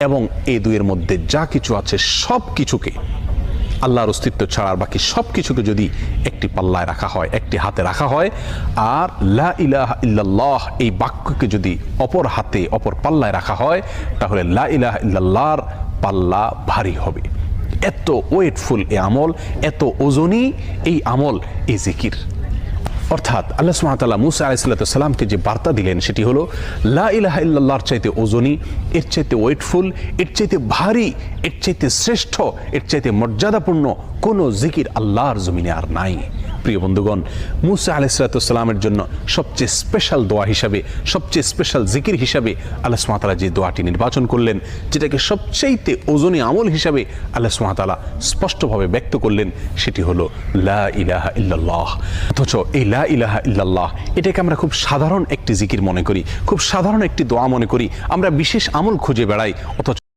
এবং এই দুইয়ের মধ্যে যা কিছু আছে সব কিছুকে, আল্লাহর অস্তিত্ব ছাড়া আর বাকি সব কিছুকে যদি একটি পাল্লায় রাখা হয়, একটি হাতে রাখা হয়, আর লা ইলাহা ইল্লাল্লাহ এই বাক্যকে যদি অপর হাতে অপর পাল্লায় রাখা হয়, তাহলে লা ইলাহা ইল্লাল্লাহর পাল্লা ভারী হবে। এত ওয়েটফুল এই আমল, এত ওজনী এই আমল, এই জিকির। অর্থাৎ আল্লাহ সুবহানাহু ওয়া তাআলা মুসা আলাইহিস সালামকে যে বার্তা দিলেন সেটি হলো লা ইলাহা ইল্লাল্লাহর চাইতে ওজনী, এর চাইতে ওয়েটফুল, এর চাইতে ভারী, এর চাইতে শ্রেষ্ঠ, এর চাইতে মর্যাদাপূর্ণ কোনো জিকির আল্লাহর জমিনে আর নাই। প্রিয় বন্ধুগণ, মুসা আলাইহিস সালামের জন্য সবচেয়ে স্পেশাল দোয়া হিসাবে, সবচেয়ে স্পেশাল জিকির হিসাবে আল্লাহ সুবহানাহু ওয়া তাআলা যে দোয়াটি নির্বাচন করলেন, যেটাকে সবচাইতে ওজনী আমল হিসাবে আল্লাহ সুবহানাহু ওয়া তাআলা স্পষ্টভাবে ব্যক্ত করলেন, সেটি হলো লা ইলাহা ইল্লাল্লাহ। অথচ এই লা ইলাহা ইল্লাল্লাহ এটাকে আমরা খুব সাধারণ একটি জিকির মনে করি, খুব সাধারণ একটি দোয়া মনে করি, আমরা বিশেষ আমল খুঁজে বেড়াই। অথচ